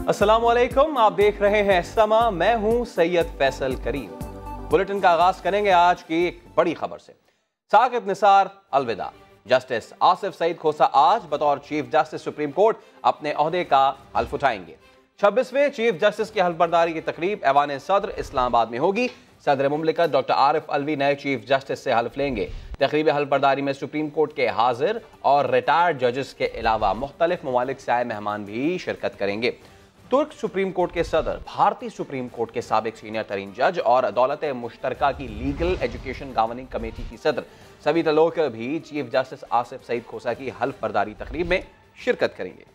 अस्सलामुअलैकुम, आप देख रहे हैं समा। मैं हूं सैयद फैसल करीम। बुलेटिन का आगाज करेंगे आज की एक बड़ी खबर से। साकिब निसार अलविदा। जस्टिस आसिफ सईद खोसा आज बतौर चीफ जस्टिस सुप्रीम कोर्ट अपने ओहदे का हल्फ उठाएंगे। 26वें चीफ जस्टिस की हल्फबरदारी की तकरीब ऐवान सदर इस्लामाबाद में होगी। सदर मुमलिकत डॉक्टर आरिफ अलवी नए चीफ जस्टिस से हल्फ लेंगे। तकरीब हल्फबरदारी में सुप्रीम कोर्ट के हाजिर और रिटायर्ड जजेस के अलावा मुख्तलिफ ममालिक से आए मेहमान भी शिरकत करेंगे। तुर्क सुप्रीम कोर्ट के सदर, भारतीय सुप्रीम कोर्ट के साबिक सीनियर तरीन जज और दौलत मुश्तरका की लीगल एजुकेशन गवर्निंग कमेटी की सदर सविता लोक भी चीफ जस्टिस आसिफ सईद खोसा की हल्फ बरदारी तकरीब में शिरकत करेंगे।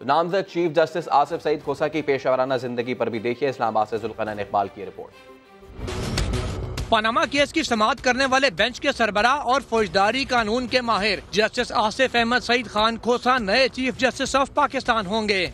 तो नामजद चीफ जस्टिस आसिफ सईद खोसा की पेशेवराना जिंदगी पर भी देखिए इस्लामाबाद से जुल्करनैन इकबाल की रिपोर्ट। पनामा केस की समाअत करने वाले बेंच के सरबराह और फौजदारी कानून के माहिर जस्टिस आसिफ अहमद सईद खान खोसा नए चीफ जस्टिस ऑफ पाकिस्तान होंगे।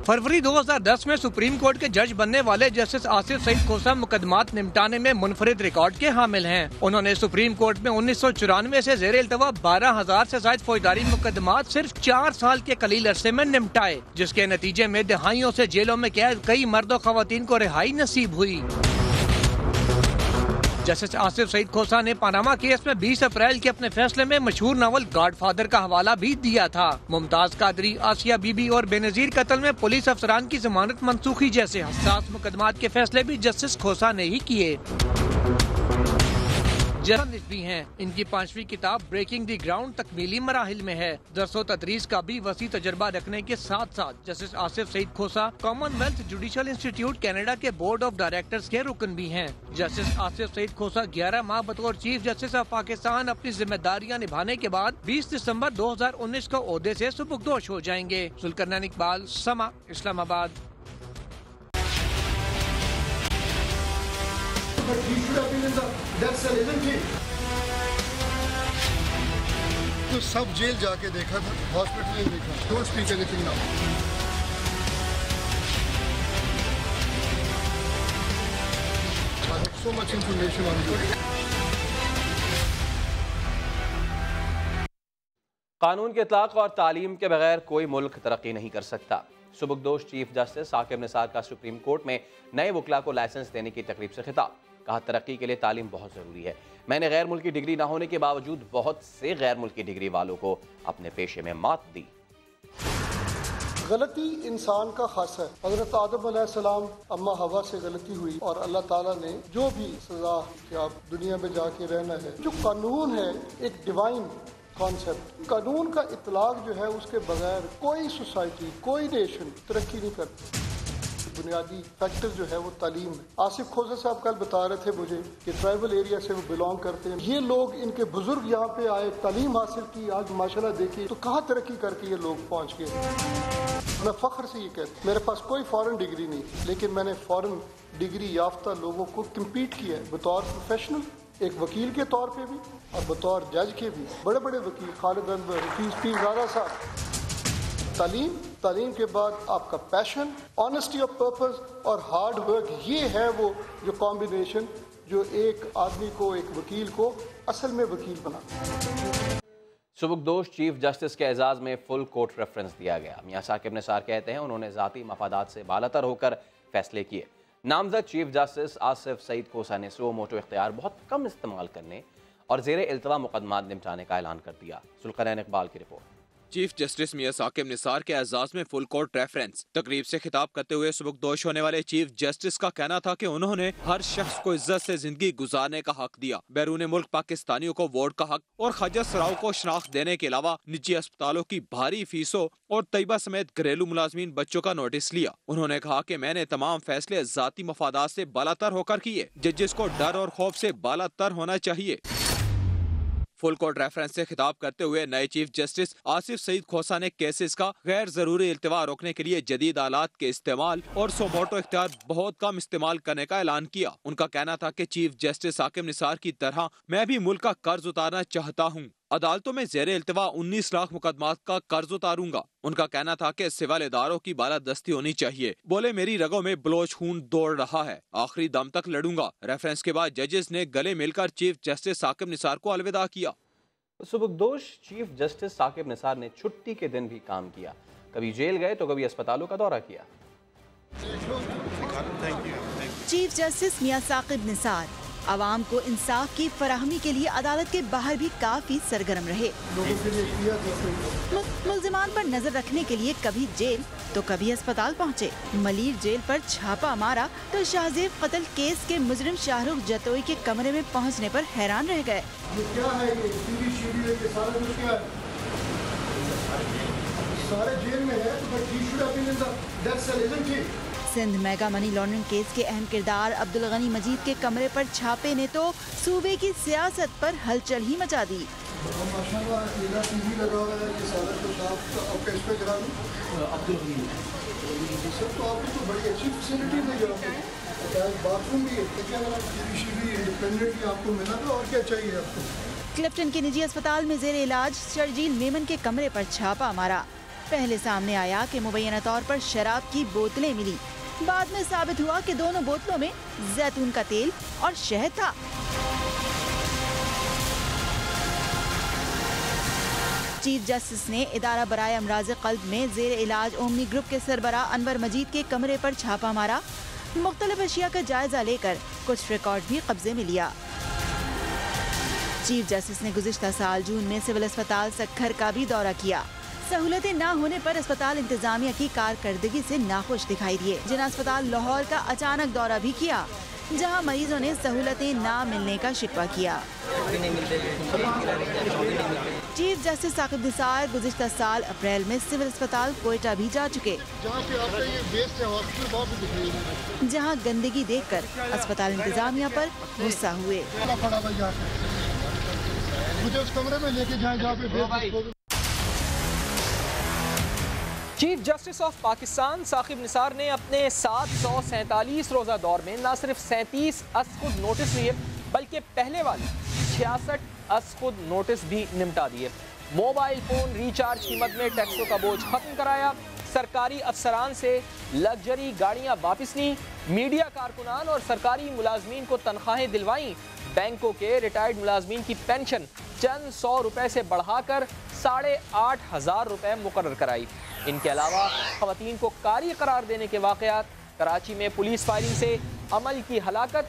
फरवरी 2010 में सुप्रीम कोर्ट के जज बनने वाले जस्टिस आसिफ सईद खोसा मुकदमात निपटाने में मुनफरिद रिकॉर्ड के हामिल हैं। उन्होंने सुप्रीम कोर्ट में 1994 से जेर इल्तवा 12,000 से ज्यादा फौजदारी मुकदमात सिर्फ 4 साल के कलील अरसे में निपटाए, जिसके नतीजे में दहाइयों से जेलों में कैद कई मर्द और खवातीन को रिहाई नसीब हुई। जस्टिस आसिफ सईद खोसा ने पनामा केस में 20 अप्रैल के अपने फैसले में मशहूर नावल गॉडफादर का हवाला भी दिया था। मुमताज कादरी, आसिया बीबी और बेनजीर कत्ल में पुलिस अफसरान की जमानत मंसूखी जैसे हसास मुकदमात के फैसले भी जस्टिस खोसा ने ही किए। भी हैं। इनकी 5वीं किताब ब्रेकिंग द ग्राउंड तकमीली मराहिल में है। दरसो तदरीस का भी वसी तजर्बा रखने के साथ साथ जस्टिस आसिफ सईद खोसा कॉमनवेल्थ जुडिशल इंस्टीट्यूट कनाडा के बोर्ड ऑफ डायरेक्टर्स के रुकन भी हैं। जस्टिस आसिफ सईद खोसा 11 माह बतौर चीफ जस्टिस ऑफ पाकिस्तान अपनी जिम्मेदारियां निभाने के बाद 20 दिसंबर 2019 को ओहदे से सुपुर्दोश हो जाएंगे। जुल्करनैन इकबाल, समा, इस्लामाबाद। तो सब जेल जाके देखा था, हॉस्पिटल नहीं देखा। Don't speak anything now. So much information on you. कानून के इतलाक और तालीम के बगैर कोई मुल्क तरक्की नहीं कर सकता। सुबुकदोश चीफ जस्टिस साकिब निसार का सुप्रीम कोर्ट में नए वकला को लाइसेंस देने की तकरीब से खिताब। कहा, तरक्की के लिए तालीम बहुत ज़रूरी है। मैंने गैर मुल्की डिग्री ना होने के बावजूद बहुत से गैर मुल्की डिग्री वालों को अपने पेशे में मात दी। गलती इंसान का खास है। हजरत आदम अलैहिस्सलाम अम्मा हवा से गलती हुई और अल्लाह ताला ने जो भी सजा कि आप दुनिया में जाके रहना है, जो कानून है एक डिवाइन कॉन्सेप्ट, कानून का इतलाक जो है उसके बगैर कोई सोसाइटी, कोई नेशन तरक्की नहीं करती। बुनियादी फैक्टर जो है वो तालीम है। आसिफ खोसा साहब कल बता रहे थे मुझे कि ट्राइबल एरिया से वो बिलोंग करते हैं। ये लोग, इनके बुजुर्ग यहाँ पे आए, तालीम हासिल की, आज माशाल्लाह देखिए तो कहाँ तरक्की करके ये लोग पहुँच गए। मैं फख्र से ये कहता हूँ, मेरे पास कोई फॉरेन डिग्री नहीं, लेकिन मैंने फॉरेन डिग्री याफ्ता लोगों को कम्पीट किया है बतौर प्रोफेशनल, एक वकील के तौर पे भी और बतौर जज के भी। बड़े बड़े वकील खालिद अनवर, हफीज पीरजादा साहब। तालीम के बाद आपका पैशन, ऑनेस्टी ऑफ पर्पस और हार्ड वर्क, ये है वो जो कॉम्बिनेशन जो एक आदमी को, एक वकील को असल में वकील बनाता। सुबुकदोश चीफ जस्टिस के एजाज में फुल कोर्ट रेफरेंस दिया गया। मियां साकिब निसार कहते हैं उन्होंने ज़ाती मफादात से बालातर होकर फैसले किए। नामजद चीफ जस्टिस आसिफ सईद खोसा ने सो मोटो इख्तियार बहुत कम इस्तेमाल करने और जेर इल्तवा मुकदमात निपटाने का ऐलान कर दिया। जुल्करनैन इकबाल की रिपोर्ट। चीफ जस्टिस मियां साकिब निसार के एजाज में फुल कोर्ट रेफरेंस तकरीब से खिताब करते हुए सुबुकदोश होने वाले चीफ जस्टिस का कहना था कि उन्होंने हर शख्स को इज्जत से जिंदगी गुजारने का हक दिया। बैरून मुल्क पाकिस्तानियों को वोट का हक और खजर सराव को शनाख्त देने के अलावा निजी अस्पतालों की भारी फीसों और तैयबा समेत घरेलू मुलाजमीन बच्चों का नोटिस लिया। उन्होंने कहा कि मैंने तमाम फैसले जाती मफादात से बालातर होकर किए। जजेस को डर और खौफ से बालातर होना चाहिए। फुल कोर्ट रेफरेंस से खिताब करते हुए नए चीफ जस्टिस आसिफ सईद खोसा ने केसेस का गैर जरूरी इल्तिवा रोकने के लिए जदीद आलात के इस्तेमाल और सोमोटो इख्तियार बहुत कम इस्तेमाल करने का ऐलान किया। उनका कहना था कि चीफ जस्टिस साकिब निसार की तरह मैं भी मुल्क का कर्ज उतारना चाहता हूँ। अदालतों में जेर इल्तिवा 19 लाख मुकदमात का कर्ज उतारूंगा। उनका कहना था कि सिविल इदारों की बालादस्ती होनी चाहिए। बोले, मेरी रगों में बलोच खून दौड़ रहा है, आखिरी दम तक लड़ूंगा। रेफरेंस के बाद जजेस ने गले मिलकर चीफ जस्टिस साकिब निसार को अलविदा किया। सुबुकदोश चीफ जस्टिस साकिब निसार ने छुट्टी के दिन भी काम किया। कभी जेल गए तो कभी अस्पतालों का दौरा किया। चीफ जस्टिस मियां साकिब निसार आवाम को इंसाफ की फराहमी के लिए अदालत के बाहर भी काफी सरगर्म रहे। मुल्जिमान पर नजर रखने के लिए कभी जेल तो कभी अस्पताल पहुँचे। मलिर जेल पर छापा मारा तो शाहजेब कत्ल केस के मुजरिम शाहरुख जतोई के कमरे में पहुँचने पर हैरान रह गए। सारे जेल में है तो Sindh mega money laundering case के अहम किरदार अब्दुल गनी मजीद के कमरे पर छापे ने तो सूबे की सियासत पर हलचल ही मचा दी। क्लिफ्टन के निजी अस्पताल में जेर इलाज शर्जील मेमन के कमरे पर छापा मारा। पहले सामने आया कि मुबैना तौर पर शराब की बोतलें मिली। बाद में साबित हुआ कि दोनों बोतलों में जैतून का तेल और शहद था। चीफ जस्टिस ने इदारा बराए अमराज कल्ब में जेर इलाज ओमनी ग्रुप के सरबरा अनवर मजीद के कमरे पर छापा मारा। मुख्तलिफ अशिया का जायजा लेकर कुछ रिकॉर्ड भी कब्जे में लिया। चीफ जस्टिस ने गुज़िश्ता साल जून में सिविल अस्पताल सक्खर का भी दौरा किया। सहूलतें न होने पर अस्पताल इंतजामिया की कारकर्दगी से नाखुश दिखाई दिए। जिना अस्पताल लाहौर का अचानक दौरा भी किया, जहां मरीजों ने सहूलतें न मिलने का शिकवा किया। चीफ जस्टिस साकिब निसार गुज़िश्ता साल अप्रैल में सिविल अस्पताल कोयटा भी जा चुके, जहां गंदगी देखकर अस्पताल इंतजामिया पर गुस्सा हुए। मुझे उस कमरे में लेके जाएं जहाँ पे chief justice of Pakistan Saqib Nisar ने अपने 747 रोज़ा दौर में न सिर्फ 37 अस-खुद नोटिस लिए बल्कि पहले वाले 66 अस-खुद नोटिस भी निपटा दिए। मोबाइल फ़ोन रिचार्ज कीमत में टैक्सों का बोझ खत्म कराया, सरकारी अफसरान से लग्जरी गाड़ियाँ वापस ली, मीडिया कारकुनान और सरकारी मुलाजमीन को तनख्वाहें दिलवाई, बैंकों के रिटायर्ड मुलाजमीन की पेंशन चंद 100 रुपए से बढ़ाकर 8,500 रुपए मुकर्रर कराई। इनके अलावा ख़वातीन को कारी करार देने के वाक़यात, कराची में पुलिस फायरिंग से अमल की हलाकत,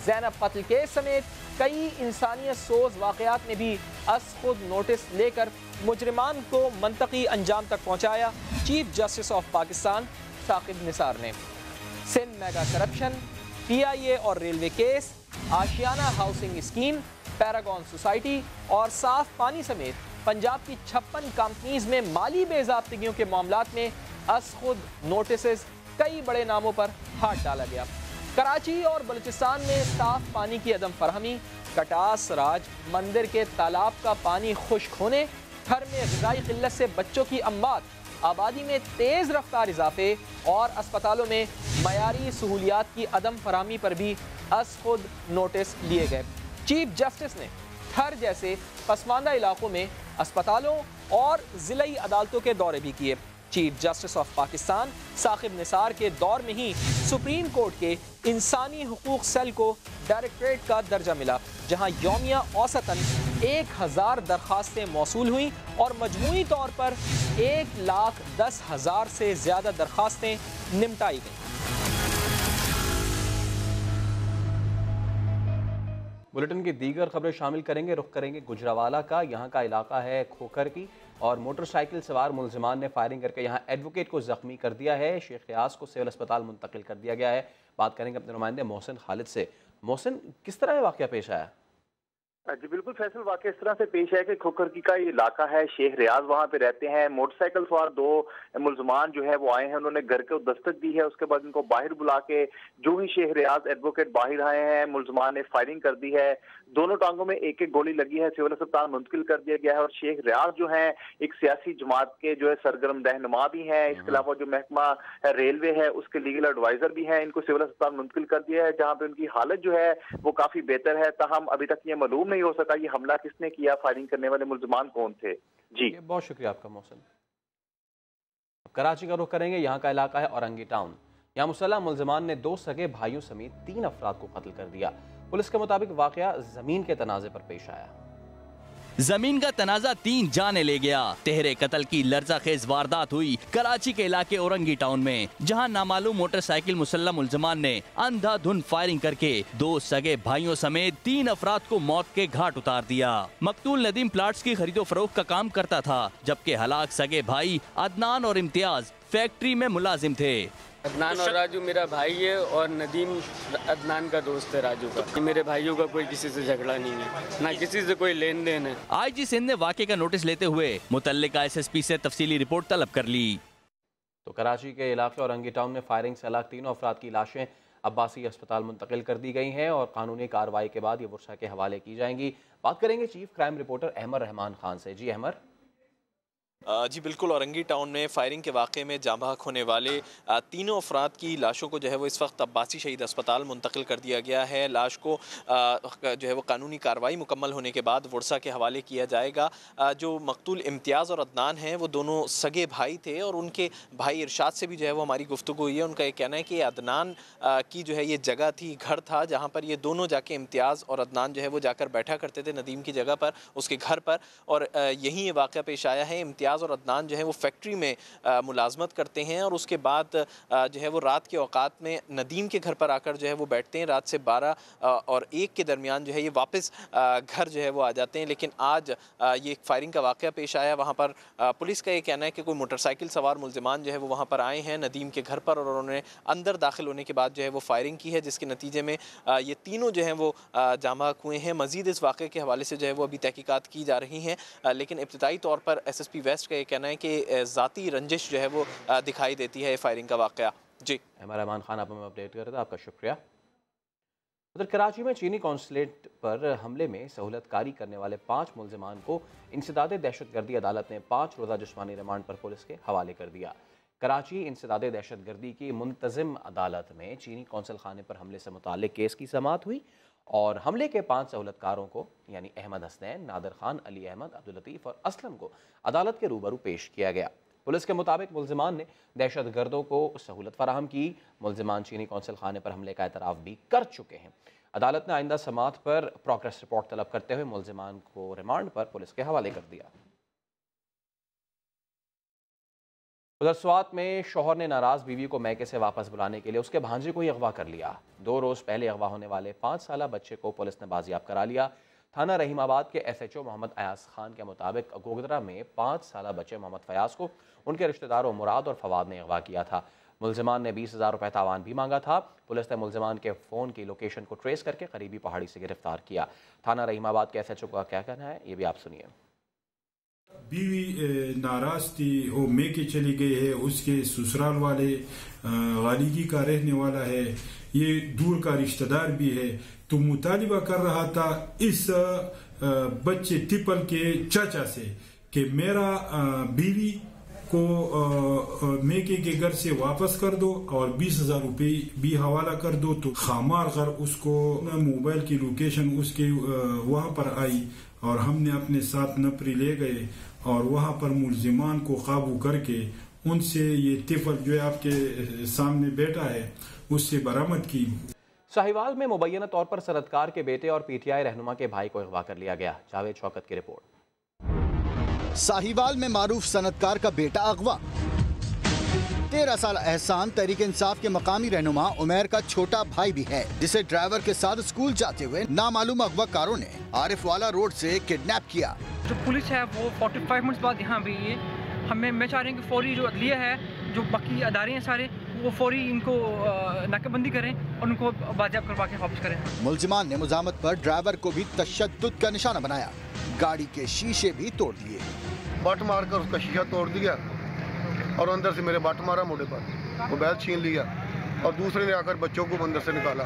ज़ैनब कत्ल केस समेत कई इंसानियत सोज वाक़यात में भी अस-खुद नोटिस लेकर मुजरिमान को मंतकी अंजाम तक पहुँचाया। Chief justice of Pakistan Saqib Nisar ने सिंध मेगा करप्शन, PIA और railway case, Ashiana housing scheme, Paragon society और साफ पानी समेत पंजाब की 56 कंपनीज में माली बेज़ाब्तिगियों के मामलात में अस-खुद नोटिस कई बड़े नामों पर हाथ डाला गया। कराची और बलूचिस्तान में साफ पानी की अदम फरहमी, कटास राज, मंदिर के तालाब का पानी खुश्क होने, घर में ग़िज़ाई क़िल्लत से बच्चों की अम्मात, आबादी में तेज़ रफ्तार इजाफे और अस्पतालों में मयारी सहूलियात की अदम फरहमी पर भी अस-खुद नोटिस लिए गए। चीफ जस्टिस ने थर जैसे पसमानदा इलाकों में अस्पतालों और ज़िलाई अदालतों के दौरे भी किए। Chief justice of Pakistan Saqib Nisar के दौर में ही सुप्रीम कोर्ट के इंसानी हुकूक सेल को डायरेक्टरेट का दर्जा मिला, जहां यौमिया औसतन 1000 दरखास्तें मौसूल हुई और मजमूई तौर पर 1,10,000 से ज़्यादा दरखास्तें निपटाई गईं। बुलेटिन की दीगर खबरें शामिल करेंगे। रुख करेंगे गुजरावाला का। यहाँ का इलाका है खोखर की और मोटरसाइकिल सवार मुलजिमान ने फायरिंग करके यहाँ एडवोकेट को जख्मी कर दिया है। शेख रियाज को सिविल अस्पताल मुंतकिल कर दिया गया है। बात करेंगे अपने नुमाइंदे मोहसिन खालिद से। मोहसिन, किस तरह वाक़या पेश आया? जी बिल्कुल फैसल, वाकई इस तरह से पेश है कि खोखर की का ये इलाका है, शेख रियाज वहाँ पे रहते हैं। मोटरसाइकिल सवार 2 मुलजमान जो है वो आए हैं, उन्होंने घर को दस्तक दी है। उसके बाद इनको बाहर बुला के जो ही शेख रियाज एडवोकेट बाहर आए हैं, मुलजमान ने फायरिंग कर दी है। दोनों टांगों में एक एक गोली लगी है। सिविल अस्पताल मुंतकिल कर दिया गया है। और शेख रियाज जो है एक सियासी जमात के जो है सरगर्म रहनुमा भी हैं। इसके अलावा जो महकमा रेलवे है उसके लीगल एडवाइजर भी हैं। इनको सिविल अस्पताल मुंतकिल कर दिया है, जहाँ पे उनकी हालत जो है वो काफी बेहतर है। ताहम अभी तक ये मालूम नहीं हो सका ये हमला किसने किया, फायरिंग करने वाले मुलजमान कौन थे। जी बहुत शुक्रिया आपका मोहसिन। कराची का रुख करेंगे। यहाँ का इलाका है औरंगी टाउन। यहाँ मुसल्लह मुलजमान ने 2 सगे भाइयों समेत 3 अफराद को कत्ल कर दिया। पुलिस के मुताबिक वाकया जमीन के तनाज़े पर पेश आया। जमीन का तनाजा 3 जाने ले गया। तेहरे कत्ल की लर्जाखेज वारदात हुई कराची के इलाके औरंगी टाउन में, जहां नामालूम मोटरसाइकिल मुसल्लम मुल्ज़िमान ने अंधाधुंध फायरिंग करके 2 सगे भाइयों समेत 3 अफराद को मौत के घाट उतार दिया। मकतूल नदीम प्लाट्स की खरीदो फरोख्त का काम करता था, जबकि हलाक सगे भाई अदनान और इम्तियाज फैक्ट्री में मुलाजिम थे। अदनान और राजू मेरा भाई है और नदीम अदनान का दोस्त है राजू का। मेरे भाइयों का कोई किसी से झगड़ा नहीं है, ना किसी से कोई लेन देन है। IG सिंध ने वाक़े का नोटिस लेते हुए मुतल्लिका SSP से तफसीली रिपोर्ट तलब कर ली। तो कराची के इलाके औरंगी टाउन में फायरिंग से हलाक 3 अफराद की लाशें अब्बासी अस्पताल मुंतकिल कर दी गई हैं और कानूनी कार्रवाई के बाद ये वर्षा के हवाले की जाएंगी। बात करेंगे chief crime reporter Ahmed Rehman Khan से। जी अहमद। जी बिल्कुल, औरंगी टाउन में फायरिंग के वाक़े में जाँ बहक होने वाले 3 अफराद की लाशों को जो है वो इस वक्त अब्बासी शहीद अस्पताल मुंतकिल कर दिया गया है। लाश को जो है वो कानूनी कार्रवाई मुकम्मल होने के बाद वर्षा के हवाले किया जाएगा। जो मकतूल इम्तियाज़ और अदनान हैं वो दोनों सगे भाई थे और उनके भाई इरशाद से भी जो है वो हमारी गुफ्तगू हुई है। उनका ये कहना है कि अदनान की जो है ये जगह थी, घर था, जहाँ पर ये दोनों जाके इम्तियाज़ और अदनान जो है वो जाकर बैठा करते थे नदीम की जगह पर, उसके घर पर, और यहीं ये वाक़या पेश आया है। इम्तियाज़ और अदनान जो है वो फैक्ट्री में मुलाजमत करते हैं और उसके बाद जो है वो रात के औकात में नदीम के घर पर आकर जो है वो बैठते हैं। रात से 12 और 1 के दरमियान जो है ये वापस घर जो है वो आ जाते हैं। लेकिन आज ये फायरिंग का वाक़या पेश आया। वहाँ पर पुलिस का ये कहना है कि कोई मोटरसाइकिल सवार मुल्ज़िमान जो है वो वहाँ पर आए हैं नदीम के घर पर और उन्होंने अंदर दाखिल होने के बाद जो है वो फायरिंग की है, जिसके नतीजे में ये तीनों जो हैं वो जाँ बहक हुए हैं। मज़ीद इस वाक़े के हवाले से जो है वो अभी तहकीकात की जा रही हैं, लेकिन इब्तिदाई तौर पर SSP वेस्ट का ये कहना है कि ज़ाती रंजिश जो है वो दिखाई देती है फायरिंग का वाक़या। जी अहमद रहमान खान आप हमें अपडेट कर रहे थे, आपका शुक्रिया। उधर कराची में चीनी कौंसलेट पर हमले में सहूलतकारी करने वाले 5 मुल्ज़िमान को इंसदाद दहशतगर्दी अदालत ने 5 रोज़ा जिस्मानी रिमांड पर पुलिस के हवाले कर दिया। कराची इंसदाद दहशतगर्दी की मुंतज़िम अदालत में चीनी कौंसल खाने पर हमले से मुताल्लिक़ केस की समाअत हुई और हमले के 5 सहूलतकारों को यानी अहमद हसनैन, नादिर खान, अली अहमद, अब्दुल लतीफ़ और असलम को अदालत के रूबरू पेश किया गया। पुलिस के मुताबिक मुल्ज़िमान ने दहशतगर्दों को सहूलत फराहम की। मुल्ज़िमान चीनी कौंसल खाने पर हमले का एतराफ़ भी कर चुके हैं। अदालत ने आइंदा समाअत पर प्रोग्रेस रिपोर्ट तलब करते हुए मुल्ज़िमान को रिमांड पर पुलिस के हवाले कर दिया। उधर स्वात में शोहर ने नाराज़ बीवी को मैके से वापस बुलाने के लिए उसके भांजे को ही अगवा कर लिया। 2 रोज़ पहले अगवा होने वाले 5 साला बच्चे को पुलिस ने बाजियाब करा लिया। थाना रहीमाबाद के SHO मोहम्मद अयाज खान के मुताबिक गोगदरा में 5 साला बच्चे मोहम्मद फयाज को उनके रिश्तेदारों मुराद और फवाद ने अगवा किया था। मुल्ज़िमान ने 20,000 रुपये तावान भी मांगा था। पुलिस ने मुल्ज़िमान के फ़ोन की लोकेशन को ट्रेस करके करीबी पहाड़ी से गिरफ्तार किया। थाना रहीमाबाद के SHO का क्या कहना है, ये भी आप सुनिए। बीवी नाराज थी, वो मेके चली गई है, उसके ससुराल वाले वालिगी का रहने वाला है, ये दूर का रिश्तेदार भी है, तो मुतालिबा कर रहा था इस बच्चे टिपल के चाचा से कि मेरा बीवी को मेके के घर से वापस कर दो और 20,000 रुपये भी हवाला कर दो। तो खामार घर उसको मोबाइल की लोकेशन उसके वहां पर आई और हमने अपने साथ नपरी ले गए और वहां पर मुल्जिमान को काबू करके उनसे ये तिफल जो है आपके सामने बैठा है उससे बरामद की। साहिवाल में मुबैना तौर पर सनतकार के बेटे और PTI रहनुमा के भाई को अगवा कर लिया गया। जावेद शौकत की रिपोर्ट। साहिवाल में मारूफ सनतकार का बेटा अगवा। 13 साल एहसान तहरीक इंसाफ के मकामी रहनुमा उमैर का छोटा भाई भी है, जिसे ड्राइवर के साथ स्कूल जाते हुए नामालूम अगवाकारों ने आरिफ वाला रोड से किडनैप किया। जो पुलिस है वो 45 मिनट बाद यहाँ भी है। मैं चाह रहे हैं कि फौरी जो अदलिया है, जो बाकी अदारे हैं सारे, वो फौरी इनको नाकेबंदी करें और उनको बाजियाब करवा के वापस करें। मुल्जिमान ने मुजामत पर ड्राइवर को भी तशद्दुद का निशाना बनाया, गाड़ी के शीशे भी तोड़ दिए। बट मार कर उसका शीशा तोड़ दिया और अंदर से मेरे बट मारा मुंडे पर, मोबाइल छीन लिया और दूसरे ने आकर बच्चों को अंदर से निकाला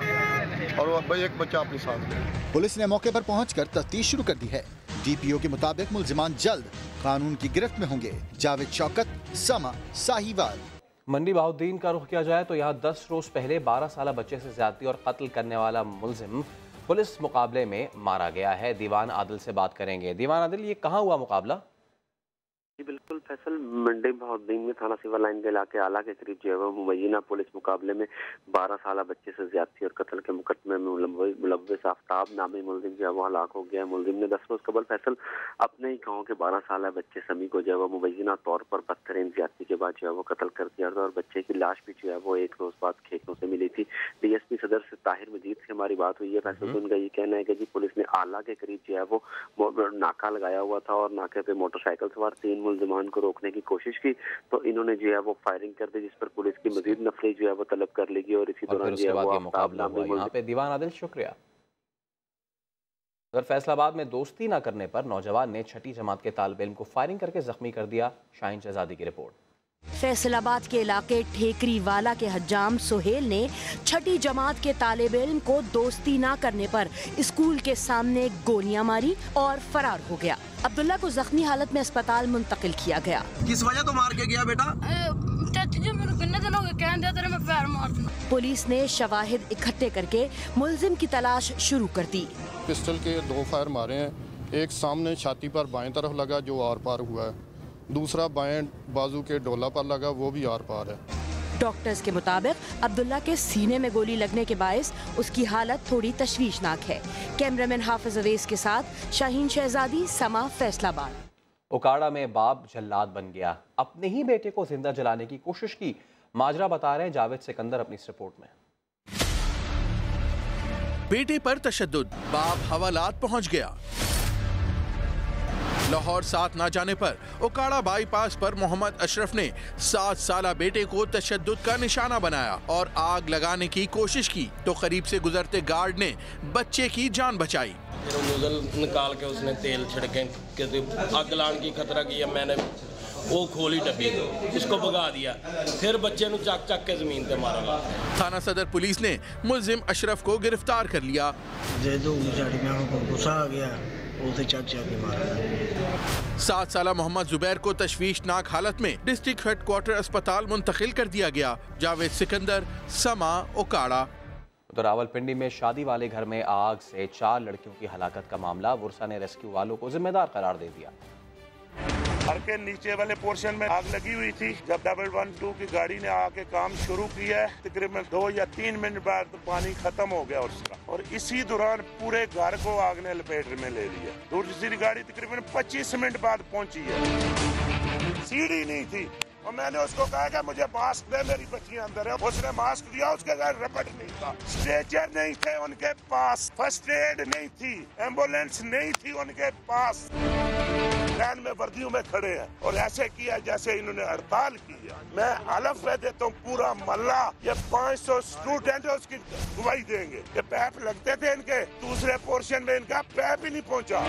और एक बच्चा अपने साथ गया। पुलिस ने मौके पर पहुंचकर तफ्तीश शुरू कर दी है। DPO के मुताबिक मुल्जिमान जल्द कानून की गिरफ्त में होंगे। जावेद शौकत, समा, साहिवाल। मंडी बहाउद्दीन का रुख किया जाए तो यहाँ 10 रोज पहले 12 साला बच्चे से ज्यादती और कत्ल करने वाला मुल्जिम पुलिस मुकाबले में मारा गया है। दीवान आदिल से बात करेंगे। दीवान आदिल, ये कहाँ हुआ मुकाबला? जी बिल्कुल, फैसल मंडी बहाउद्दीन में थाना सिवा लाइन के इलाके आला के करीब जो है वो मुबैना पुलिस मुकाबले में 12 साल बच्चे से ज्यादती और कत्ल के मुकदमे में मुलव्वस आफ्ताब नामी मुलजिम जो है वो हलाक हो गया है। मुलजिम ने 10 रोज कबल फैसल अपने ही गाँव के 12 साल बच्चे समी को जो है वो मुबैना तौर पर बदतरीन ज्यादती के बाद जो है वो कत्ल कर दिया था और बच्चे की लाश भी जो है वो 1 रोज बाद खेतों से मिली थी। DSP सदर से ताहिर मजीद से हमारी बात हुई है। फैसल तो उनका ये कहना है कि जी पुलिस ने आला के करीब जो है वो नाका लगाया हुआ था और नाके पे मोटरसाइकिल सवार 3 मुलजिमान को रोकने की कोशिश की तो इन्होंने जो है वो फायरिंग कर दी, जिस पर पुलिस की मजीद नफरी जो है वो तलब कर लेगी और इसी दौरान जो है वो मुकाबला हुआ। यहाँ पे दीवान आदिल शुक्रिया। अगर फैसलाबाद में दोस्ती न करने पर नौजवान ने 6ठी जमात के तालिब इल्म को फायरिंग करके जख्मी कर दिया। शाहीन शहजादी की रिपोर्ट। फैसलाबाद के इलाके ठेकरी वाला के हज्जाम सुहेल ने 6ठी जमात के तालिब इल्म को दोस्ती ना करने पर स्कूल के सामने गोलियां मारी और फरार हो गया। अब्दुल्ला को जख्मी हालत में अस्पताल मुंतकिल किया गया। किस वजह तो मार के गया बेटा? पुलिस ने शवाहिद इकट्ठे करके मुलजिम की तलाश शुरू कर दी। पिस्टल के 2 फायर मारे हैं, एक सामने छाती पर बाएं तरफ लगा जो आर पार हुआ है, दूसरा बाएं बाजू के डोला पर लगा वो भी आर पार है। डॉक्टर्स के मुताबिक अब्दुल्ला के सीने में गोली लगने के बायस उसकी हालत थोड़ी तशवीशनाक है। कैमरामैन हाफिज अवैस के साथ शाहीन शहजादी, समा, फैसलाबाद। उकाड़ा में बाप जल्लाद बन गया, अपने ही बेटे को जिंदा जलाने की कोशिश की। माजरा बता रहे हैं जावेद सिकंदर अपनी इस रिपोर्ट में। बेटे पर तशद्दुद, बाप हवालात पहुंच गया। लाहौर साथ ना जाने पर उकाड़ा बाईपास पर मोहम्मद अशरफ ने 7 साला बेटे को तशद्दुद का निशाना बनाया और आग लगाने की कोशिश की तो करीब से गुजरते गार्ड ने बच्चे की जान बचाई। नोजल निकाल के उसने तेल छिड़के कि आग लगाने की खतरा किया, मैंने वो खोली डब्बी उसको भगा दिया, फिर बच्चे ने चक चक के जमीन पे मारा। थाना सदर पुलिस ने मुलजिम अशरफ को गिरफ्तार कर लिया। गुस्सा आ गया, उसे चक चक के मारा। 7 साला मोहम्मद जुबैर को तशवीशनाक हालत में डिस्ट्रिक्ट हेडक्वार्टर अस्पताल मुंतकिल कर दिया गया। जावेद सिकंदर, समा, उकाड़ा। तो रावलपिंडी में शादी वाले घर में आग से 4 लड़कियों की हलाकत का मामला, बुरसा ने रेस्क्यू वालों को जिम्मेदार करार दे दिया। घर के नीचे वाले पोर्शन में आग लगी हुई थी। जब 112 की गाड़ी ने आके काम शुरू किया है, तकरीबन 2 या 3 मिनट बाद तो पानी खत्म हो गया उसका, और इसी दौरान पूरे घर को आग ने लपेट में ले लिया। दूसरी गाड़ी तकरीबन 25 मिनट बाद पहुंची है। सीढ़ी नहीं थी और मैंने उसको कहा कि मुझे मास्क दे, मेरी बच्चियां अंदर है। उसने मास्क दिया, उसके घर रबड़ नहीं था, स्ट्रेचर नहीं थे उनके पास, फर्स्ट एड नहीं थी, एम्बुलेंस नहीं थी उनके पास। लाइन में वर्दियों में खड़े हैं और ऐसे किया जैसे इन्होंने हड़ताल की है। मैं हलफ में देता हूँ पूरा मोहल्ला, ये 500 स्टूडेंट है उसकी गवाही देंगे कि पैप लगते थे इनके, दूसरे पोर्शन में इनका पैप ही नहीं पहुँचा।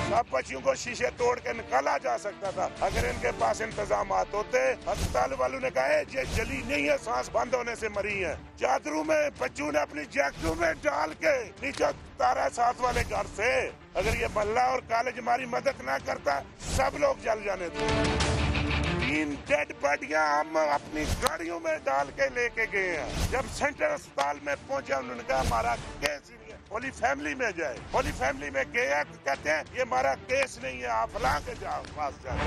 सब बच्चियों को शीशे तोड़ के निकाला जा सकता था अगर इनके पास इंतजाम होते। अस्पताल वालों ने कहा ये जली नहीं है, सांस बंद होने से मरी है। चादरों में बच्चों ने अपनी जैकेटों में डाल के नीचे उतारा साथ वाले घर से। अगर ये मोहल्ला और कॉलेज हमारी मदद ना करता, सब लोग जल जाने थे। 3 डेड बॉडियां हम अपनी गाड़ियों में डाल के लेके गए हैं। जब सेंट्रल अस्पताल में पहुंचा उन्होंने कहा हमारा केस नहीं है, होली फैमिली में जाए। होली फैमिली में गया तो कहते हैं ये हमारा केस नहीं है, आप ला के जाओ पास जाओ।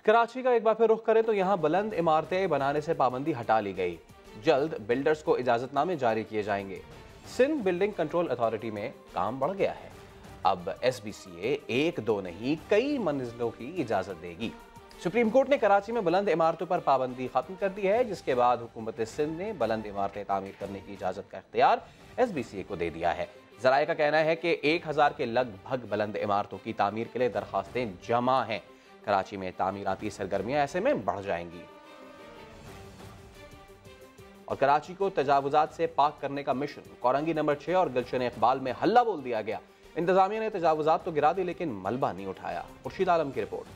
कराची का एक बार फिर रुख करें तो यहाँ बुलंद इमारतें बनाने से पाबंदी हटा ली गई। जल्द बिल्डर्स को इजाजतनामे जारी किए जाएंगे। सिंध बिल्डिंग कंट्रोल अथॉरिटी में काम बढ़ गया है। अब SBCA 1-2 नहीं कई मंजिलों की इजाजत देगी। सुप्रीम कोर्ट ने कराची में बुलंद इमारतों पर पाबंदी खत्म कर दी है, जिसके बाद हुकूमत सिंध ने बुलंद इमारतें तामीर करने की इजाजत का इख्तियार SBCA को दे दिया है। ज़राए का कहना है कि 1000 के लगभग बुलंद इमारतों की तामीर के लिए दरखास्तें जमा हैं। कराची में तामीराती सरगर्मियां ऐसे में बढ़ जाएंगी और कराची को तजावुजात से पाक करने का मिशन कोरंगी नंबर 6 और गुलशन इकबाल में हल्ला बोल दिया गया। इंतजामिया ने तजावुजात तो गिरा दी लेकिन मलबा नहीं उठाया। खुर्शीद आलम की रिपोर्ट।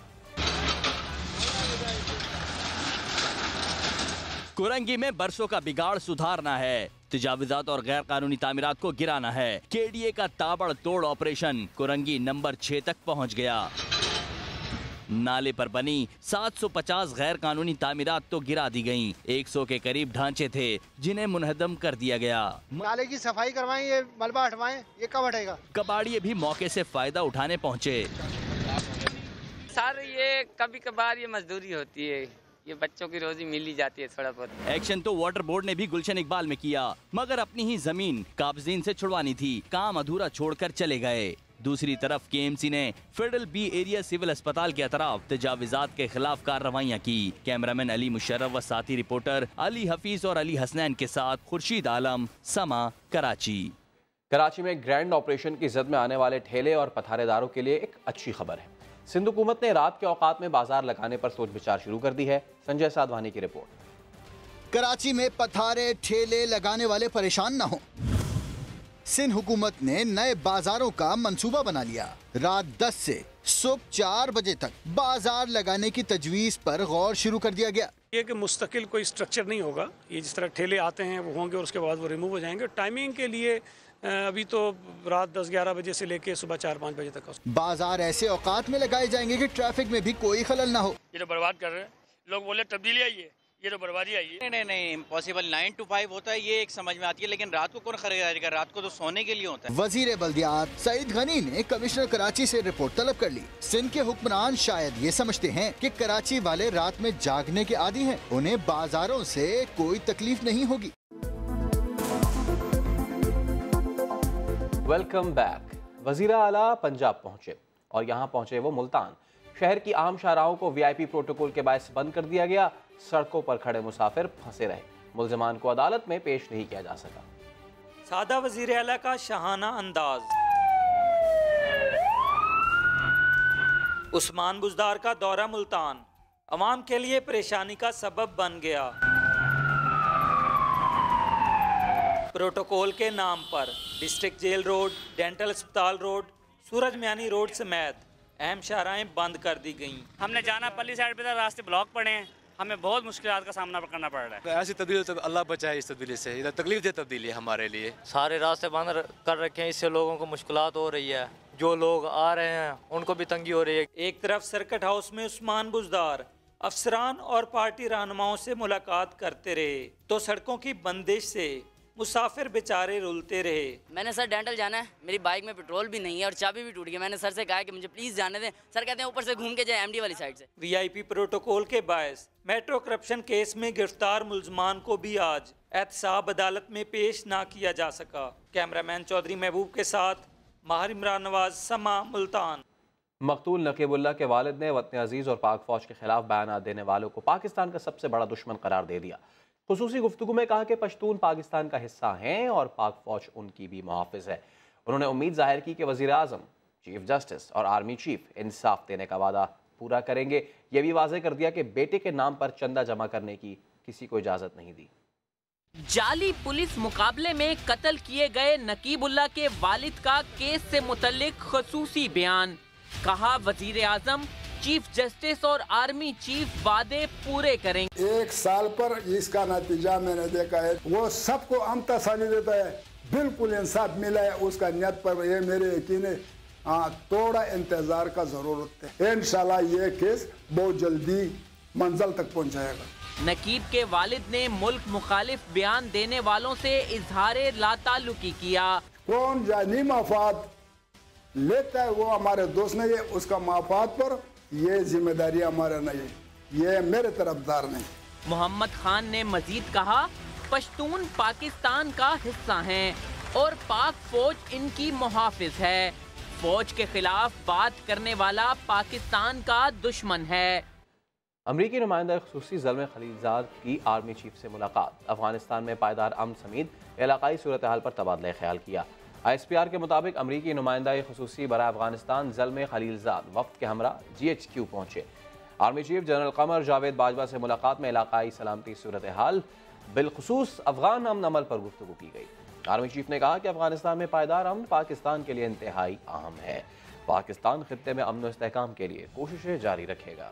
कोरंगी में बरसों का बिगाड़ सुधारना है, तजावुजात और गैर कानूनी तामीरात को गिराना है। KDA का ताबड़तोड़ ऑपरेशन कोरंगी नंबर 6 तक पहुंच गया। नाले पर बनी 750 गैर कानूनी तामीरात तो गिरा दी गईं। 100 के करीब ढांचे थे जिन्हें मुनहदम कर दिया गया। नाले की सफाई करवाएं, ये मलबा हटवाएं, ये कब हटेगा? कबाड़िए भी मौके से फायदा उठाने पहुंचे। सर ये कभी कभार ये मजदूरी होती है, ये बच्चों की रोजी मिल ही जाती है थोड़ा बहुत। एक्शन तो वाटर बोर्ड ने भी गुलशन इकबाल में किया, मगर अपनी ही जमीन काबजीन से छुड़वानी थी, काम अधूरा छोड़कर चले गए। दूसरी तरफ केएमसी ने फेडरल बी एरिया सिविल अस्पताल के अतराफ तजाविजात के खिलाफ कार्रवाइयाँ की। कैमरामैन अली मुशर्रफ व साथी रिपोर्टर अली हफीज और अली हसनैन के साथ खुर्शीद आलम, समा, कराची। कराची में ग्रैंड ऑपरेशन की जद में आने वाले ठेले और पथारेदारों के लिए एक अच्छी खबर है। सिंध हुकूमत ने रात के औकात में बाजार लगाने पर सोच विचार शुरू कर दी है। संजय साधवानी की रिपोर्ट। कराची में पथारे ठेले लगाने वाले परेशान न हो, सिंध हुकूमत ने नए बाजारों का मंसूबा बना लिया। रात 10 से सुबह 4 बजे तक बाजार लगाने की तजवीज पर गौर शुरू कर दिया गया। ये कि मुस्तकिल कोई स्ट्रक्चर नहीं होगा, ये जिस तरह ठेले आते हैं वो होंगे और उसके बाद वो रिमूव हो जाएंगे। टाइमिंग के लिए अभी तो रात 10-11 बजे से लेके सुबह 4-5 बजे तक। बाजार ऐसे औकात में लगाए जाएंगे कि ट्रैफिक में भी कोई खलल ना हो। ये तो बर्बाद कर रहे हैं लोग, बोले तब्दीली आई है, ये तो बर्बादी आई है। नहीं इम्पॉसिबल। 9 to 5 होता है, ये एक समझ में आती है, लेकिन रात को कौन खरीदारी कर? रात को तो सोने के लिए होता है। वजीर बल्दियात सईद गनी ने कमिश्नर कराची से रिपोर्ट तलब कर ली। सिंध के हुक्मरान शायद ये समझते हैं कि कराची वाले रात में जागने के आदी हैं, उन्हें बाजारों से कोई तकलीफ नहीं होगी। Welcome back. वजीर आला पंजाब पहुंचे और यहाँ पहुंचे वो मुल्तान। शहर की आम शाहराहों को वीआईपी प्रोटोकॉल के बायस बंद कर दिया गया। सड़कों पर खड़े मुसाफिर फंसे रहे, मुल्जमान को अदालत में पेश नहीं किया जा सका। सादा वजीर आला का शाहाना अंदाज। उस्मान बुज़दार का दौरा मुल्तान अवाम के लिए परेशानी का सबब बन गया। प्रोटोकॉल के नाम पर डिस्ट्रिक्ट जेल रोड, डेंटल अस्पताल रोड, सूरज मियानी रोड समेत अहम शाहराहें बंद कर दी गईं। हमने जाना पल्ली साइड पे, रास्ते ब्लॉक पड़े हैं, हमें बहुत मुश्किलात का सामना करना पड़ रहा है। ऐसी तब्दीली तो अल्लाह बचाए, इस तब्दीली से इधर तकलीफ दे तब्दीली है हमारे लिए। सारे रास्ते बंद कर रखे हैं, इससे लोगों को मुश्किलात हो रही है। जो लोग आ रहे हैं उनको भी तंगी हो रही है। एक तरफ सर्किट हाउस में उस्मान बुज़दार अफसरान और पार्टी रहनुमाओं से मुलाकात करते रहे तो सड़कों की बंदिश से मुसाफिर बेचारे रुलते रहे। मैंने सर डेंटल जाना है, मेरी बाइक में पेट्रोल भी नहीं है और चाबी भी टूट गई। मैंने सर से कहा कि मुझे प्लीज जाने दें। सर कहते हैं ऊपर से घूम के जाए एमडी वाली साइड से। वीआईपी प्रोटोकॉल के बायस मेट्रो करप्शन केस में गिरफ्तार मुल्जमान को भी आज एहतसाब अदालत में पेश ना किया जा सका। कैमरामैन चौधरी महबूब के साथ माहिर इमरान नवाज, समा, मुल्तान। मकतूल नकीबुल्लाह के वालिद ने वतन अजीज़ और पाक फौज के खिलाफ बयान देने वालों को पाकिस्तान का सबसे बड़ा दुश्मन करार दे दिया। खुसूसी गुफ्तगू में कहा कि पश्तून पाकिस्तान का हिस्सा हैं और पाक फौज उनकी भी मुहाफिज है। उन्होंने उम्मीद जाहिर की कि वज़ीर आज़म, चीफ जस्टिस और आर्मी चीफ इंसाफ देने का वादा पूरा करेंगे। ये भी वाज़ेह कर दिया कि बेटे के नाम पर चंदा जमा करने की किसी को इजाज़त नहीं दी। जाली पुलिस मुकाबले में कत्ल किए गए नकीबुल्लाह के वालिद का केस से मुतल्लिक खुसूसी बयान। कहा वज़ीर आज़म, चीफ जस्टिस और आर्मी चीफ वादे पूरे करेंगे। 1 साल पर इसका नतीजा मैंने देखा है, वो सबको हम तसल्ली देता है, बिल्कुल इंसाफ मिला है उसका नियत पर। ये मेरे यकीन है, थोड़ा इंतजार का जरूरत है। इंशाल्लाह ये केस बहुत जल्दी मंजिल तक पहुंचाएगा। नकीब के वालिद ने मुल्क मुखालिफ बयान देने वालों से इजहार लाताल्लुकी किया। कौन जानी मफाद लेता है वो हमारे दोस्त नहीं है, उसका मफाद पर ये जिम्मेदारी हमारा नहीं, ये मेरे तरफदार नहीं। मोहम्मद खान ने मजीद कहा, पश्तून पाकिस्तान का हिस्सा हैं और पाक फौज इनकी मुहाफिज है। फौज के खिलाफ बात करने वाला पाकिस्तान का दुश्मन है। अमरीकी नुमाइंदा खुसूसी ज़ल्म खलीलजाद की आर्मी चीफ से मुलाकात। अफगानिस्तान में पायदार अमन समेत इलाकाई सूरत हाल पर तबादला ख्याल किया। ISPR के मुताबिक अमरीकी नुमाइंदा खुसूसी बराए अफगानिस्तान ज़ल्म खलीलजाद वफ्द के हमरा GHQ पहुँचे। Army chief general Qamar Javed Bajwa से मुलाकात में इलाकाई सलामती सूरत हाल बिलखुसूस अफगान अमन अमल पर गुफ्तगू की गई। आर्मी चीफ ने कहा कि अफगानिस्तान में पायदार अमन पाकिस्तान के लिए इंतहाई अहम है। पाकिस्तान खित्ते में अमन व इस्तेहकाम के लिए कोशिशें जारी रखेगा।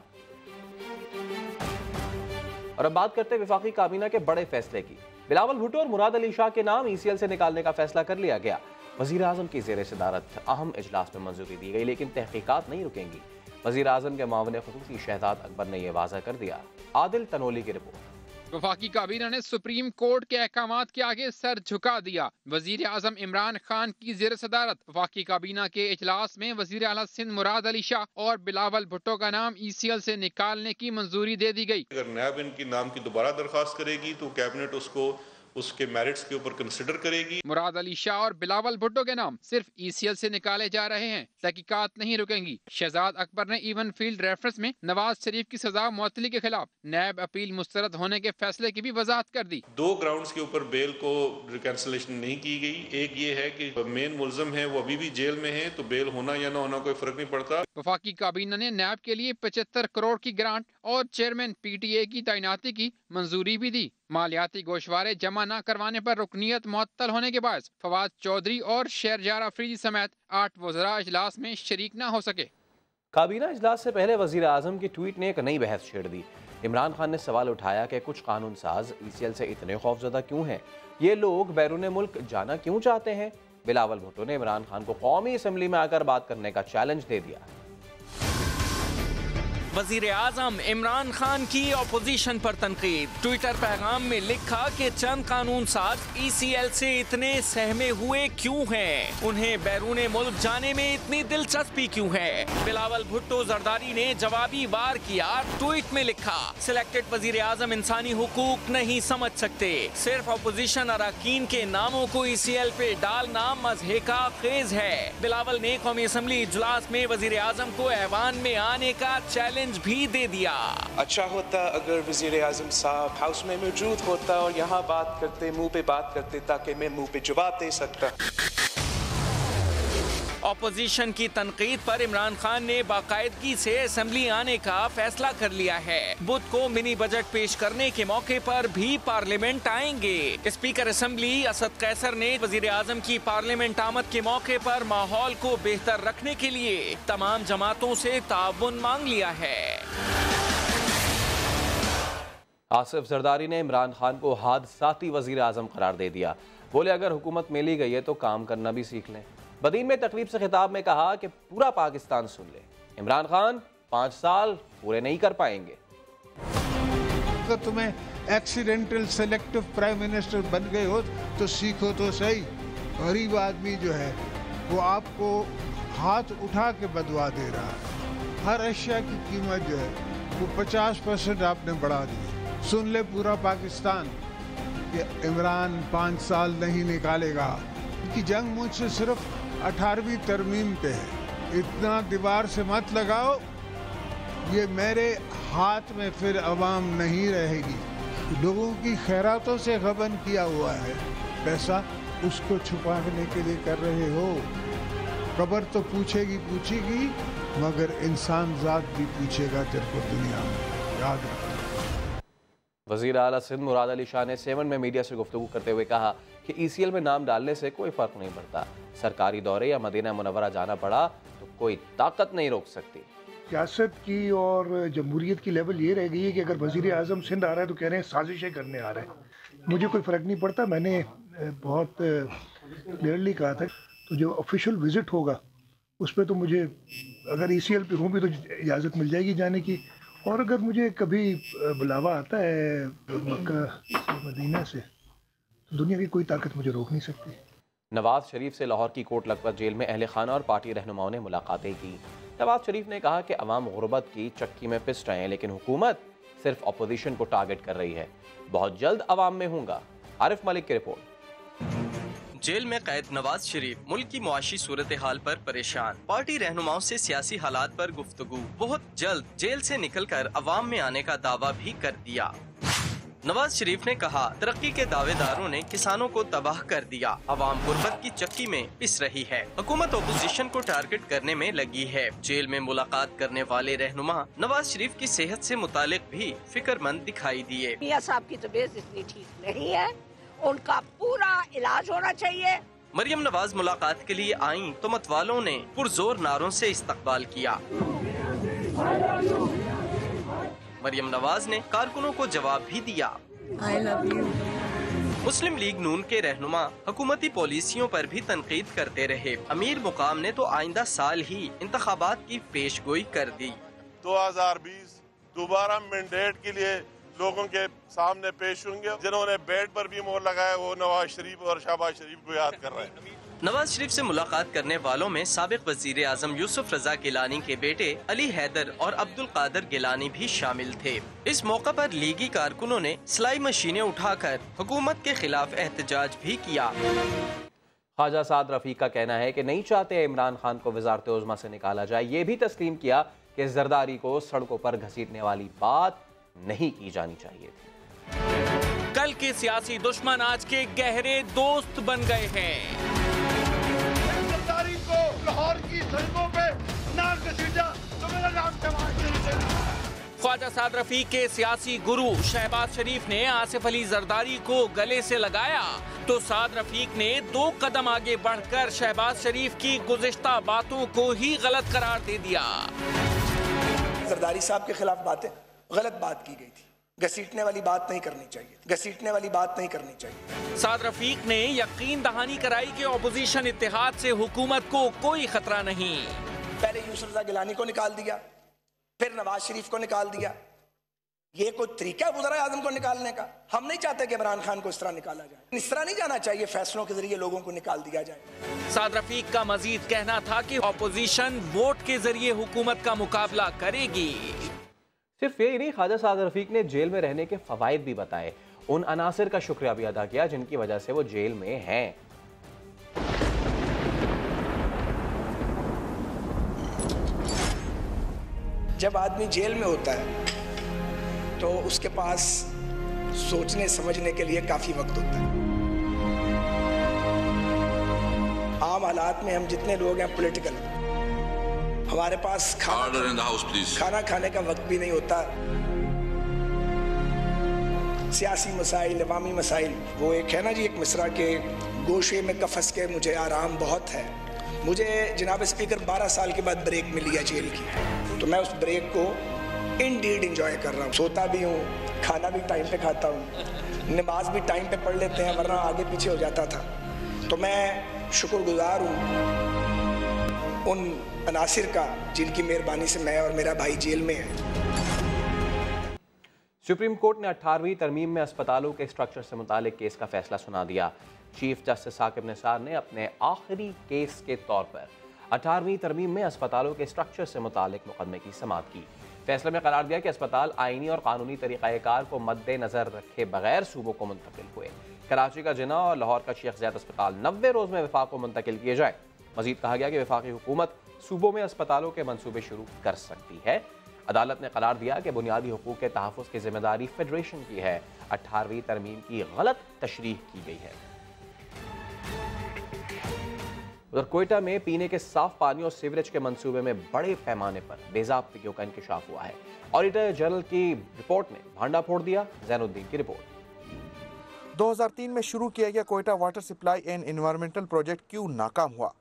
और अब बात करते हैं वफाकी काबीना के बड़े फैसले की। बिलावल भुट्टो और मुराद अली शाह के नाम ECL से निकालने का फैसला कर लिया गया। वज़ीर आज़म की ज़ेर सदारत अहम इजलास में मंजूरी दी गई, लेकिन तहकीकात नहीं रुकेंगी। वज़ीर आज़म के मावन खुसूसी शहजाद अकबर ने यह वाज़ह कर दिया। आदिल तनोली की रिपोर्ट। वफाकी काबीना ने सुप्रीम कोर्ट के अहकामात के आगे सर झुका दिया। वजीर आजम इमरान खान की ज़ेर सदारत वफाकी काबीना के इजलास में वजीर आला सिंध मुराद अली शाह और बिलावल भुट्टो का नाम ECL से निकालने की मंजूरी दे दी गई। अगर नैब इनकी नाम की दोबारा दरखास्त करेगी तो कैबिनेट उसको उसके मेरिट्स के ऊपर कंसिडर करेगी। मुराद अली शाह और बिलावल भुट्टो के नाम सिर्फ ECL से निकाले जा रहे हैं, तहकीकात नहीं रुकेंगी। शहजाद अकबर ने इवन फील्ड रेफरेंस में नवाज शरीफ की सजा मुअत्तली के खिलाफ नैब अपील मुस्तरद होने के फैसले की भी वजाहत कर दी। 2 ग्राउंड्स के ऊपर बेल को कैंसिलेशन नहीं की गई। एक ये है कि मेन मुलजम है वो अभी भी जेल में है, तो बेल होना या ना होना कोई फर्क नहीं पड़ता। वफाकी काबीना ने नैब के लिए 75 करोड़ की ग्रांट और चेयरमैन PTA की तैनाती की मंजूरी भी दी। मालियाती गोशवारे जमा न करवाने पर रुकनीयत मुअत्तल होने के बाद फवाद चौधरी और शेरजार अफरीदी समेत 8 वज़रा इजलास में शरीक न हो सके। काबीना इजलास से पहले वजीर आजम की ट्वीट ने एक नई बहस छेड़ दी। इमरान खान ने सवाल उठाया कि कुछ कानून साज ECL से इतने खौफजदा क्यों हैं? ये लोग बैरून मुल्क जाना क्यों चाहते हैं? बिलावल भुट्टो ने इमरान खान को कौमी असम्बली में आकर बात करने का चैलेंज दे दिया। वजीर आजम इमरान खान की अपोजिशन पर तनकीद। ट्विटर पैगाम में लिखा कि चंद कानून साज ECL से इतने सहमे हुए क्यों हैं? उन्हें बैरून मुल्क जाने में इतनी दिलचस्पी क्यों है? बिलावल भुट्टो जरदारी ने जवाबी वार किया। ट्वीट में लिखा, सिलेक्टेड वजीर आजम इंसानी हुकूक नहीं समझ सकते, सिर्फ अपोजिशन अरकान के नामों को ECL पे डालना मज़े का खेज है। बिलावल ने कौमी असम्बली इजलास में वजीर आजम को ऐवान में आने का चैलेंज भी दे दिया। अच्छा होता अगर वजीर आजम साहब हाउस में मौजूद होता और यहाँ बात करते, मुंह पे बात करते, ताकि मैं मुंह पे जवाब दे सकता। ऑपोजिशन की तनकीद पर इमरान खान ने बाकायदगी से असेंबली आने का फैसला कर लिया है। बुध को मिनी बजट पेश करने के मौके पर भी पार्लियामेंट आएंगे। स्पीकर असेंबली असद कैसर ने वजीर आजम की पार्लियामेंट आमद के मौके पर माहौल को बेहतर रखने के लिए तमाम जमातों से ताउन मांग लिया है। आसिफ जरदारी ने इमरान खान को हादसाती वजीर आजम करार दे दिया। बोले अगर हुकूमत मिली गई है तो काम करना भी सीख लें। बदीन में तकरीब से खिताब में कहा कि पूरा पाकिस्तान सुन ले, इमरान खान 5 साल पूरे नहीं कर पाएंगे। अगर तुम्हें एक्सीडेंटल सेलेक्टिव प्राइम मिनिस्टर बन गए हो तो सीखो तो सही। गरीब आदमी जो है वो आपको हाथ उठा के बदवा दे रहा है। हर अशिया की कीमत जो है वो 50% आपने बढ़ा दी। सुन ले पूरा पाकिस्तान कि इमरान 5 साल नहीं निकालेगा। कि जंग मुझसे सिर्फ 18वीं तरमीम पे है। इतना दीवार से मत लगाओ, ये मेरे हाथ में फिर अवाम नहीं रहेगी। लोगों की खैरातों से गबन किया हुआ है पैसा, उसको छुपाने के लिए कर रहे हो। कब्र तो पूछेगी मगर इंसान जात भी पूछेगा तेरे को दुनिया में, याद रखना। वज़ीर आला सिंध मुराद अली शाह ने 7 में मीडिया से गुफ्तगू करते हुए कहा कि ECL में नाम डालने से कोई फ़र्क नहीं पड़ता। सरकारी दौरे या मदीना मुनव्वरा जाना पड़ा तो कोई ताकत नहीं रोक सकती। सियासत की और जमहूरियत की लेवल ये रह गई है कि अगर वज़ीर आज़म सिंध आ रहा है तो कह रहे हैं साजिशें करने आ रहे हैं। मुझे कोई फ़र्क नहीं पड़ता। मैंने बहुत क्लियरली कहा था तो जो ऑफिशियल विज़िट होगा उस पर तो मुझे अगर ECL पे हूँ भी तो इजाज़त मिल जाएगी जाने की। और अगर मुझे कभी बुलावा आता है मक्का मदीना से तो दुनिया की कोई ताकत मुझे रोक नहीं सकती। नवाज शरीफ से लाहौर की कोट लखपत जेल में अहले खाना और पार्टी रहनुमाओं ने मुलाकातें की। नवाज शरीफ ने कहा कि अवाम गुर्बत की चक्की में पिस रहे हैं, लेकिन हुकूमत सिर्फ अपोजिशन को टारगेट कर रही है। बहुत जल्द अवाम में होंगे। आरिफ मलिक की रिपोर्ट। जेल में कैद नवाज शरीफ मुल्क की मुआशी सूरत हाल पर परेशान। पार्टी रहनुमाओं से सियासी हालात पर गुफ्तगू। बहुत जल्द जेल से निकलकर अवाम में आने का दावा भी कर दिया। नवाज शरीफ ने कहा तरक्की के दावेदारों ने किसानों को तबाह कर दिया। अवाम गुर्बत की चक्की में पिस रही है। हुकूमत ओपोजिशन को टारगेट करने में लगी है। जेल में मुलाकात करने वाले रहनुमा नवाज शरीफ की सेहत से मुतालिक भी फिक्रमंद दिखाई दिए। मियां साहब की तबीयत इतनी ठीक नहीं है, उनका पूरा इलाज होना चाहिए। मरियम नवाज मुलाकात के लिए आईं तो मतवालों ने पुरजोर नारों से इस्तकबाल किया। मरियम नवाज ने कारकुनों को जवाब भी दिया। I love you। Muslim League नून के रहनुमा हुकूमती पॉलिसियों पर भी तनकीद करते रहे। अमीर मुकाम ने तो आइंदा साल ही इंतखाबात की पेशगोई कर दी। 2020 दोबारा मैंडेट के लिए लोगों के सामने पेश होंगे। जिन्होंने बेड पर भी मोहर लगाया वो नवाज शरीफ और शहबाज शरीफ को याद कर रहे हैं। नवाज शरीफ से मुलाकात करने वालों में साबिक वजीर आजम यूसुफ रजा गिलानी के बेटे अली हैदर और अब्दुल कादिर गिलानी भी शामिल थे। इस मौका पर लीगी कारकुनों ने सिलाई मशीनें उठाकर हुकूमत के खिलाफ एहतजाज भी किया। ख्वाजा साद रफीक का कहना है कि नहीं चाहते इमरान खान को वजारत उज़्मा से निकाला जाए। ये भी तस्लीम किया कि जरदारी को सड़कों पर घसीटने वाली बात नहीं की जानी चाहिए थी। कल के सियासी दुश्मन आज के गहरे दोस्त बन गए हैं। जरदारी को लाहौर की सड़कों पे ना घसीटा तो मेरा नाम ख्वाजा साद रफीक के सियासी गुरु शहबाज शरीफ ने आसिफ अली जरदारी को गले से लगाया तो साद रफीक ने 2 कदम आगे बढ़कर शहबाज शरीफ की गुज़िश्ता बातों को ही गलत करार दे दिया। जरदारी साहब के खिलाफ बातें गलत बात की गई थी, घसीटने वाली बात नहीं करनी चाहिए, घसीटने वाली बात नहीं करनी चाहिए। साद रफीक ने यकीन दहानी कराई कि ऑपोजिशन इत्तेहाद से हुकूमत को कोई खतरा नहीं। पहले यूसुफ रजा गिलानी को निकाल दिया, फिर नवाज शरीफ को निकाल दिया। ये कोई तरीका है वज़ीर आज़म को निकालने का? हम नहीं चाहते कि इमरान खान को इस तरह निकाला जाए। इस तरह नहीं जाना चाहिए, फैसलों के जरिए लोगों को निकाल दिया जाए। साद रफीक का मजीद कहना था कि ऑपोजिशन वोट के जरिए हुकूमत का मुकाबला करेगी। सिर्फ यही नहीं, ख्वाजा साद रफीक ने जेल में रहने के फवायद भी बताए, उन अनासिर का शुक्रिया भी अदा किया जिनकी वजह से वो जेल में हैं। जब आदमी जेल में होता है तो उसके पास सोचने समझने के लिए काफी वक्त होता है। आम हालात में हम जितने लोग हैं पॉलिटिकल, हमारे पास खाना खाने का वक्त भी नहीं होता। सियासी मसाइल, अवामी मसाइल, वो एक है ना जी, एक मिसरा के गोशे में कफस के मुझे आराम बहुत है। मुझे जनाब स्पीकर 12 साल के बाद ब्रेक मिली है जेल की, तो मैं उस ब्रेक को इंडीड इंजॉय कर रहा हूँ। सोता भी हूँ, खाना भी टाइम पे खाता हूँ, नमाज भी टाइम पे पढ़ लेते हैं, वरना आगे पीछे हो जाता था। तो मैं शुक्रगुजार हूँ उन अनासिर का जिनकी मेहरबानी से मैं और मेरा भाई जेल में है। सुप्रीम कोर्ट ने 18वीं तरमीम में अस्पतालों के स्ट्रक्चर से मुतालिक केस का फैसला सुना दिया। चीफ जस्टिस साकिब निसार ने अपने आखिरी केस के तौर पर 18वीं तरमीम में अस्पतालों के स्ट्रक्चर से मुतालिक मुकदमे की समाअत की। फैसले में करार दिया कि अस्पताल आईनी और कानूनी तरीक़ाकार को मद्देनजर रखे बगैर सूबों को मुंतकिल हुए। कराची का जिना और लाहौर का शेख ज़ायद अस्पताल 90 रोज़ में वफाक को मुंतकिल किए जाए। मजीद कहा गया कि वफाकी हुकूमत सूबों में अस्पतालों के मनसूबे शुरू कर सकती है। अदालत ने करार दिया कि बुनियादी हुकूक के तहफ़्फ़ुज़ की जिम्मेदारी फेडरेशन की है। 18वीं तरमीम की गलत तशरीह की गई है। उधर कोयटा में पीने के साफ पानी और सीवरेज के मंसूबे में बड़े पैमाने पर बेज़ाब्तियों का इंकशाफ हुआ है। ऑडिटर जनरल की रिपोर्ट ने भांडा फोड़ दिया। ज़ैनुद्दीन की रिपोर्ट। 2003 में शुरू किया गया Quetta water supply and environmental project क्यों नाकाम हुआ?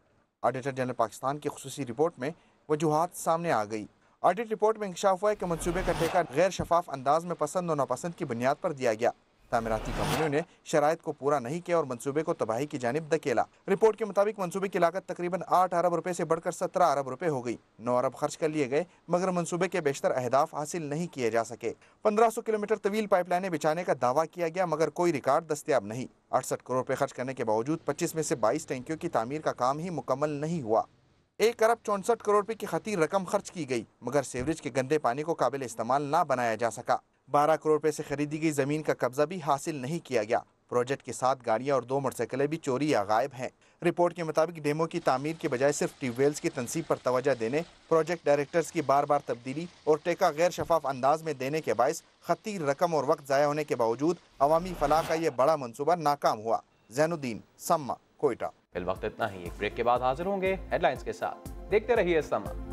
ऑडिटर जनरल पाकिस्तान की खुसूसी रिपोर्ट में वजूहात सामने आ गई। ऑडिट रिपोर्ट में इंकशाफ हुआ है कि मंसूबे का ठेका गैर शफाफ अंदाज में पसंद और नापसंद की बुनियाद पर दिया गया। तामीराती कंपनियों ने शराइत को पूरा नहीं किया और मंसूबे को तबाही की जानिब धकेला। रिपोर्ट के मुताबिक मंसूबे की लागत तकरीबन 8 अरब रुपए से बढ़कर 17 अरब रुपए हो गई। 9 अरब खर्च कर लिए गए मगर मंसूबे के बेशतर अहदाफ हासिल नहीं किए जा सके। 1500 किलोमीटर तवील पाइपलाइनें बिछाने का दावा किया गया मगर कोई रिकॉर्ड दस्तयाब नहीं। 68 करोड़ रुपए खर्च करने के बावजूद 25 में से 22 टैंकियों की तामीर का काम ही मुकम्मल नहीं हुआ। 1 अरब 64 करोड़ रुपए की खतीर रकम खर्च की गई मगर सीवरेज के गंदे पानी को काबिल इस्तेमाल ना बनाया जा सका। 12 करोड़ रुपए से खरीदी गई जमीन का कब्जा भी हासिल नहीं किया गया। प्रोजेक्ट के 7 गाड़ियां और 2 मोटरसाइकिलें भी चोरी या गायब हैं। रिपोर्ट के मुताबिक डेमो की तामीर के बजाय सिर्फ ट्यूबवेल्स की तनसीब पर तवज्जो देने, प्रोजेक्ट डायरेक्टर्स की बार बार तब्दीली और टेका गैर शफाफ अंदाज में देने के बायस खतीर रकम और वक्त ज़ाया होने के बावजूद अवामी फलाह का ये बड़ा मंसूबा नाकाम हुआ। ज़ैनुद्दीन, सम्मा, कोयटा। फिल वक्त इतना ही। एक ब्रेक के बाद हाजिर होंगे हेडलाइंस के साथ। देखते रहिए सम्मा।